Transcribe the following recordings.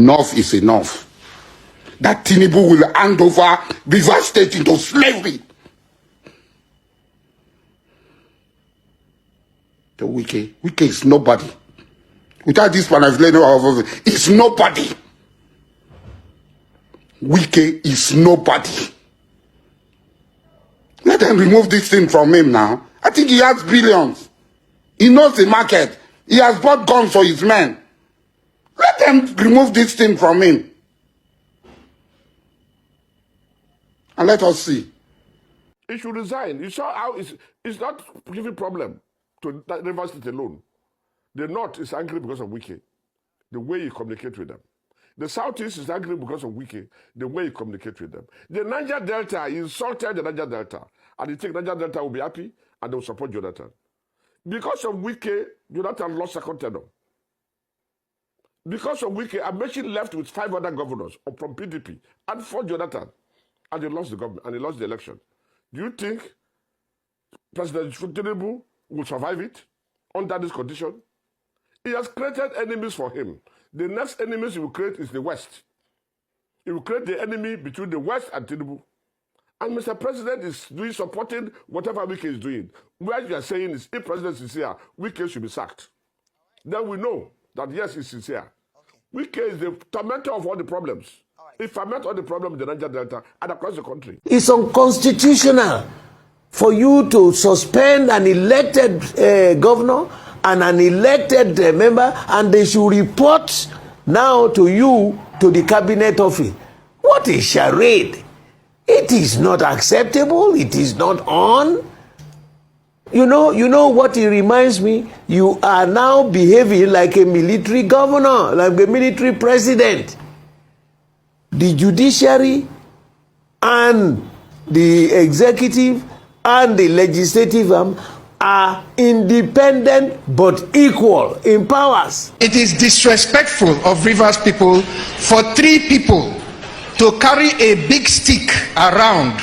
enough is enough. That Tinubu will hand over Rivers State into slavery. The Wike is nobody. Without this translation of it's nobody. Wike is nobody. Let them remove this thing from him now. I think he has billions. He knows the market. He has bought guns for his men. Let them remove this thing from him. And let us see. He should resign. You saw how it's not giving problem to that Rivers State alone. The North is angry because of Wike, the way he communicates with them. The Southeast is angry because of Wike, the way he communicates with them. The Niger Delta, he insulted the Niger Delta. And he think Niger Delta will be happy and they will support Jonathan. Because of Wike, Jonathan lost second tenure. Because of Wike, Amechi left with 5 other governors from PDP and fought Jonathan. And he lost the government and he lost the election. Do you think President Tinubu will survive it under this condition? He has created enemies for him. The next enemies he will create is the West. He will create the enemy between the West and Tinubu. And Mr. President is supporting whatever Wike is doing. What you are saying is, if President is sincere, Wike should be sacked. Then we know that yes, he's sincere. Okay. Wike is the tormentor of all the problems. He ferments all the problems in the Niger Delta and across the country. It's unconstitutional for you to suspend an elected governor and an elected member, and they should report now to you, to the cabinet office. What a charade. It is not acceptable. It is not on. You know what it reminds me? You are now behaving like a military governor, like a military president. The judiciary and the executive and the legislative arm are independent but equal in powers. It is disrespectful of Rivers people for 3 people to carry a big stick around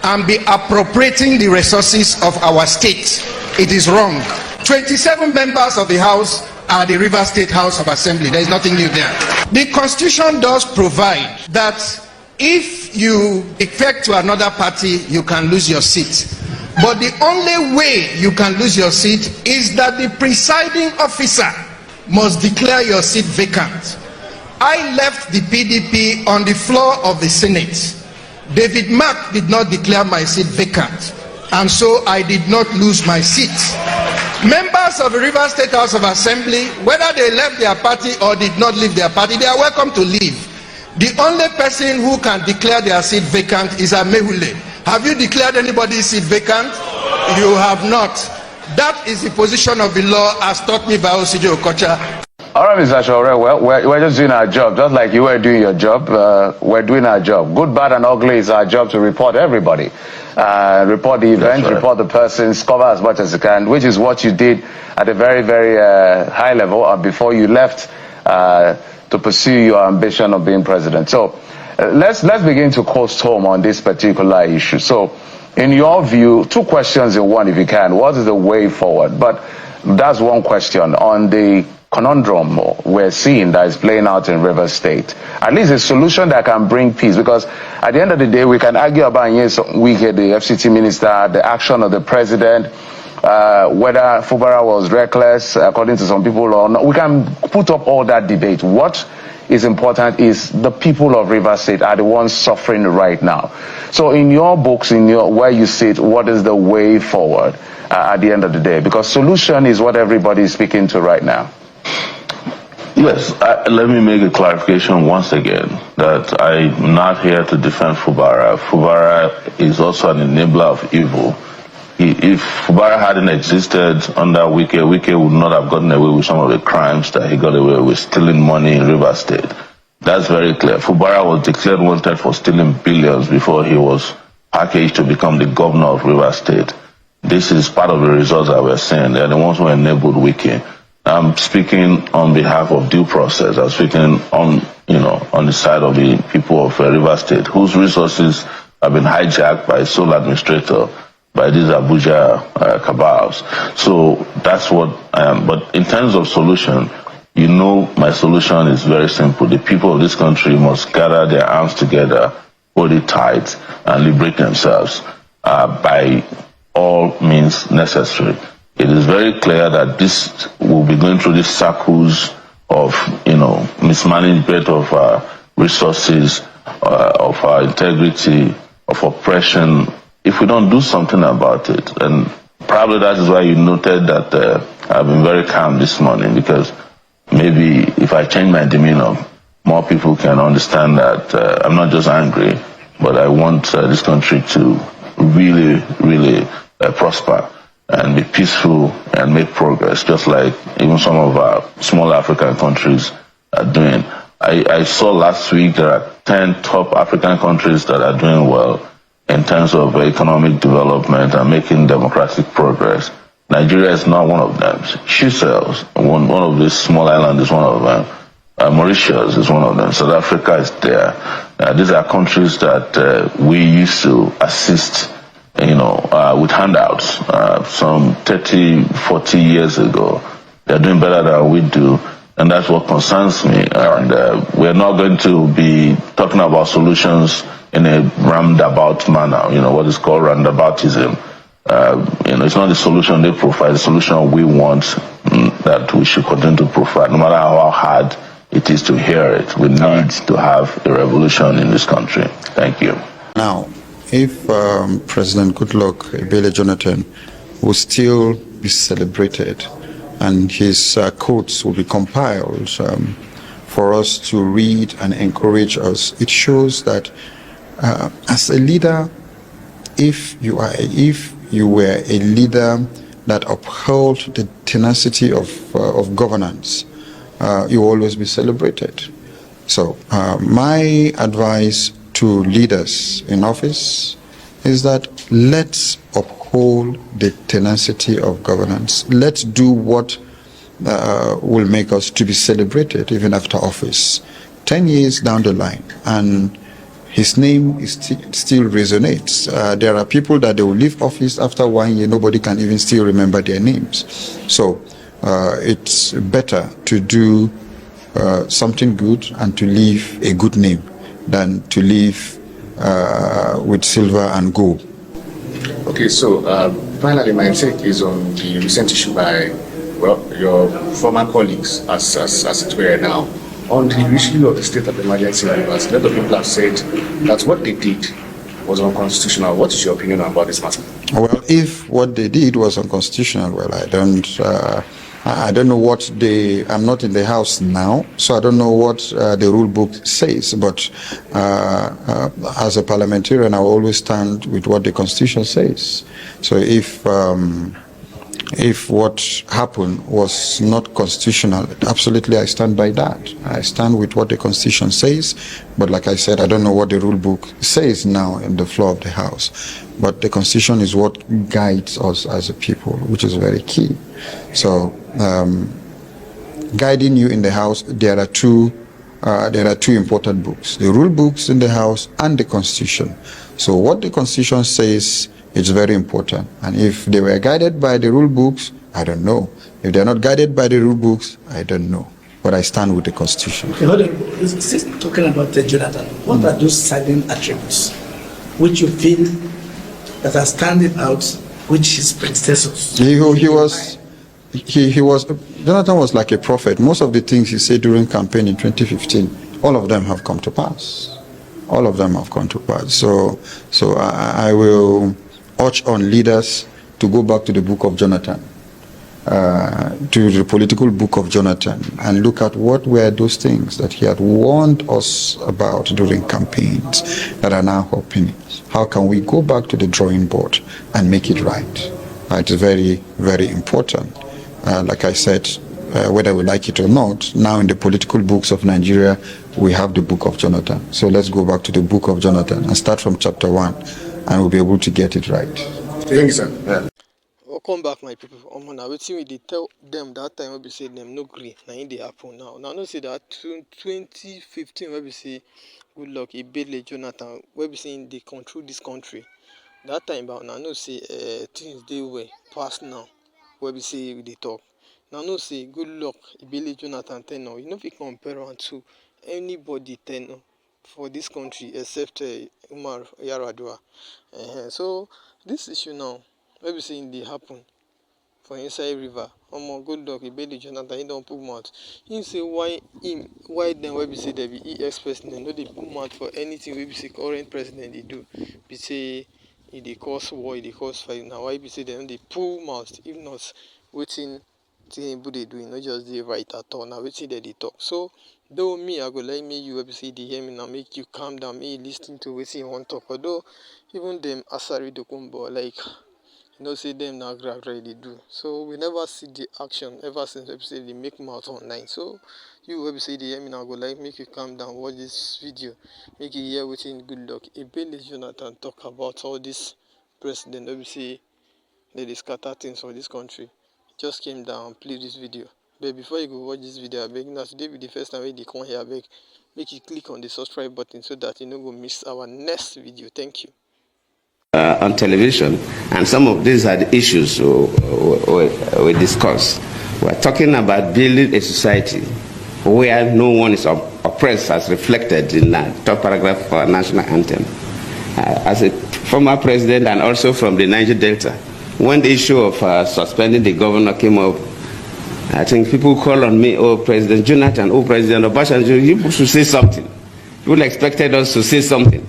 and be appropriating the resources of our state. It is wrong. 27 members of the House are the Rivers State House of Assembly. There is nothing new there. The Constitution does provide that if you defect to another party, you can lose your seat. But the only way you can lose your seat is that the presiding officer must declare your seat vacant. I left the PDP on the floor of the Senate. David Mark did not declare my seat vacant, and so I did not lose my seat. Members of the Rivers State House of Assembly, whether they left their party or did not leave their party, they are welcome to leave. The only person who can declare their seat vacant is Amehule. Have you declared anybody's seat vacant? You have not. That is the position of the law as taught me by Osije Okocha. All right, Mr. Ashore, well, we're just doing our job, just like you were doing your job. We're doing our job. Good, bad, and ugly is our job to report everybody. Report the event, right. Report the persons, cover as much as you can, which is what you did at a very, very high level before you left to pursue your ambition of being president. So let's begin to coast home on this particular issue. So in your view, 2 questions in one if you can. What is the way forward? But that's one question on the conundrum we're seeing that is playing out in Rivers State. At least a solution that can bring peace, because at the end of the day, we can argue about Wike, the FCT minister, the action of the president, whether Fubara was reckless, according to some people, or not. We can put up all that debate. What is important is the people of Rivers State are the ones suffering right now. So in your books, where you sit, what is the way forward at the end of the day? Because solution is what everybody is speaking to right now. Yes, let me make a clarification once again that I'm not here to defend Fubara. Fubara is also an enabler of evil. If Fubara hadn't existed under Wike, Wike would not have gotten away with some of the crimes that he got away with, stealing money in Rivers State. That's very clear. Fubara was declared wanted for stealing billions before he was packaged to become the governor of Rivers State. This is part of the results that we're seeing. They're the ones who enabled Wike. I'm speaking on behalf of due process. I'm speaking on the side of the people of Rivers State, whose resources have been hijacked by sole administrator, by these Abuja cabals. So that's what I am. But in terms of solution, You know, my solution is very simple. The people of this country must gather their arms together, hold it tight, and liberate themselves by all means necessary. It is very clear that this will be going through these circles of, mismanagement of resources, of our integrity, of oppression, if we don't do something about it. And probably that is why you noted that I've been very calm this morning, because maybe if I change my demeanor, more people can understand that I'm not just angry, but I want this country to really, really prosper and be peaceful and make progress, just like even some of our small African countries are doing. I saw last week there are 10 top African countries that are doing well in terms of economic development and making democratic progress. Nigeria is not one of them. Seychelles, one of these small islands, is one of them. Mauritius is one of them. South Africa is there. These are countries that we used to assist, with handouts some 30, 40 years ago. They're doing better than we do, and that's what concerns me. And we're not going to be talking about solutions in a roundabout manner, what is called roundaboutism. It's not the solution they provide, the solution we want that we should continue to provide, no matter how hard it is to hear it. We need to have a revolution in this country. Thank you. Now, if President Goodluck Ebele Jonathan will still be celebrated and his quotes will be compiled for us to read and encourage us, it shows that as a leader, if you were a leader that upheld the tenacity of governance, you will always be celebrated. So my advice to leaders in office is that let's uphold the tenacity of governance. Let's do what will make us to be celebrated even after office. 10 years down the line, and his name is still resonates. There are people that they will leave office after 1 year, nobody can even still remember their names. So it's better to do something good and to leave a good name than to leave with silver and gold. Okay, so finally my take is on the recent issue by your former colleagues, as it were now, on the issue of the state of emergency in Rivers. A lot of people have said that what they did was unconstitutional. What is your opinion about this matter? Well, if what they did was unconstitutional, well, I don't know what I'm not in the House now, so I don't know what the rule book says, but as a parliamentarian, I will always stand with what the Constitution says. So if what happened was not constitutional, absolutely I stand by that. I stand with what the Constitution says, but like I said, I don't know what the rule book says now in the floor of the House. But the Constitution is what guides us as a people, which is very key. So guiding you in the House, there are two important books: the rule books in the House and the Constitution. So what the Constitution says, it's very important. And if they were guided by the rule books, I don't know. If they're not guided by the rule books, I don't know. But I stand with the Constitution. Okay, hold on. Still talking about Jonathan, what are those silent attributes which you feel that are standing out, which his predecessors? Jonathan was like a prophet. Most of the things he said during campaign in 2015, all of them have come to pass. All of them have come to pass. So I will urge on leaders to go back to the book of Jonathan, to the political book of Jonathan, and look at what were those things that he had warned us about during campaigns that are now happening. How can we go back to the drawing board and make it right? It's very, very important. Like I said, whether we like it or not, now in the political books of Nigeria, we have the book of Jonathan. So let's go back to the book of Jonathan and start from chapter 1, and we'll be able to get it right. Thank you, sir. Yeah. Welcome back, my people. Now wetin we dey tell them that time wey be say them no gree, na im dey happen now. Now no say that 2015 wey be say Goodluck Ebele Jonathan wey be say dey control this country. That time, but now no say things dey well pass now wey be say we dey talk. Now no say good luck Ibele Jonathan ten ure, you no fit compare am to anybody ten ure for dis country except Umar Yar'Adua. So dis issue now wey be say e dey happen for inside river, good luck Ibele Jonathan he don put mouth. Him say why dem wey be say dem be ex president no dey put mouth for anything wey be say current president dey do, be say e dey cause war, e dey cause fight. Na why be say dem no dey put mouth? If not, wetin Tinubu dey do e no just dey right at all. Na wetin dem dey talk. So though me I go like make you wey be say you dey hear me now, make you calm down, make you lis ten to wetin you wan talk. Although even dem Asari Dokubo, like you know say dem na gra gra dey do. So we never see the action ever since wey be say dey make mouth online. So you wey be say you dey hear me now, go like make you calm down, watch this video, make you hear wetin good luck Ibele Jonathan talk about all this president wey be say dey dey scatter things for this country. Just came down and play this video. But before you go watch this video, abeg, na today be the first time wey you dey come here, abeg, make you click on the subscribe button so that you no go miss our next video. Thank you. On television, and some of these are the issues we discuss. We're talking about building a society where no one is oppressed, as reflected in the top paragraph of our national anthem. As a former president and also from the Niger Delta, when the issue of suspending the governor came up, I think people call on me, oh, President Jonathan, oh, President Obasanjo, you should say something. People expected us to say something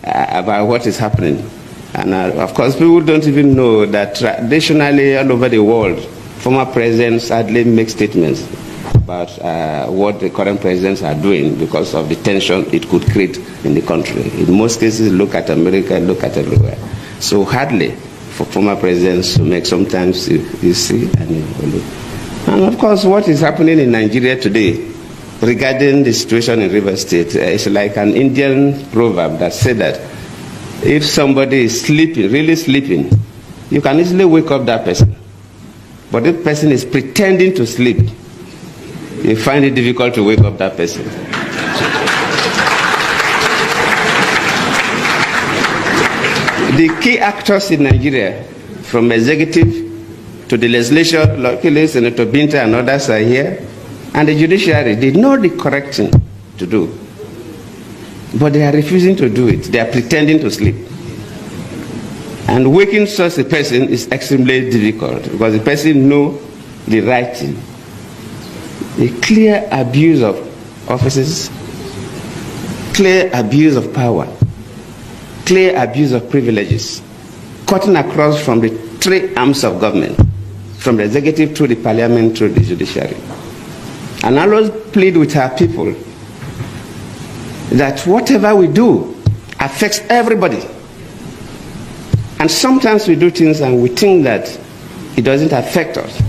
about what is happening. And of course, people don't even know that traditionally all over the world, former presidents hardly make statements about what the current presidents are doing because of the tension it could create in the country. In most cases, look at America, look at everywhere. So hardly for former presidents to make, sometimes you see and you look. And of course, what is happening in Nigeria today regarding the situation in River State is like an Indian proverb that said that if somebody is sleeping, really sleeping, you can easily wake up that person. But if the person is pretending to sleep, you find it difficult to wake up that person. The key actors in Nigeria, from executive to the legislature, luckily Senator Binta and others are here, and the judiciary, they know the correct thing to do. But they are refusing to do it. They are pretending to sleep. And waking such a person is extremely difficult because the person knows the right thing. The clear abuse of offices, clear abuse of power, clear abuse of privileges, cutting across from the three arms of government, from the executive to the parliament to the judiciary. And I always plead with our people that whatever we do affects everybody. And sometimes we do things and we think that it doesn't affect us.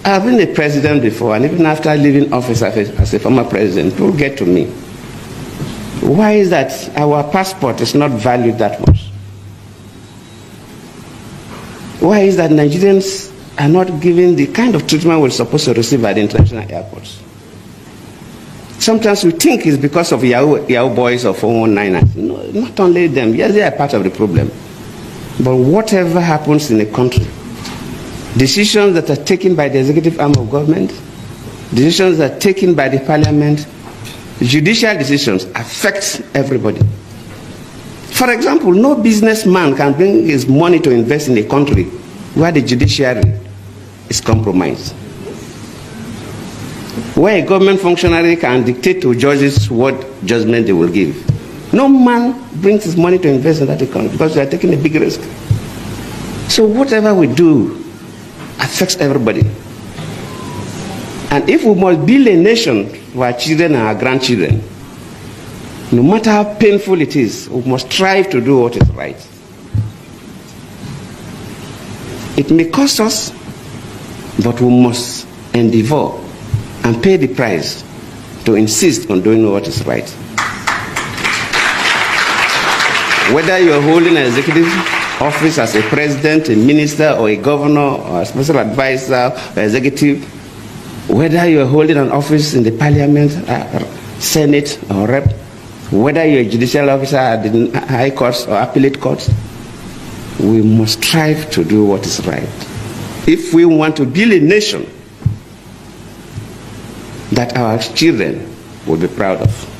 I've been a president before, and even after leaving office as a former president, people get to me. Why is that our passport is not valued that much? Why is that Nigerians are not given the kind of treatment we're supposed to receive at the international airports? Sometimes we think it's because of Yahoo boys or 419ers. No, not only them. Yes, they are part of the problem. But whatever happens in a country, decisions that are taken by the executive arm of government, decisions that are taken by the parliament, judicial decisions affect everybody. For example, no businessman can bring his money to invest in a country where the judiciary is compromised, where a government functionary can dictate to judges what judgment they will give. No man brings his money to invest in that account because they are taking a big risk. So whatever we do affects everybody. And if we must build a nation for our children and our grandchildren, no matter how painful it is, we must strive to do what is right. It may cost us, but we must endeavor and pay the price to insist on doing what is right. Whether you're holding an executive office as a president, a minister, or a governor, or a special advisor, or executive, whether you're holding an office in the parliament, senate, or rep, whether you're a judicial officer at the high courts or appellate courts, we must strive to do what is right. if we want to build a nation that our children will be proud of.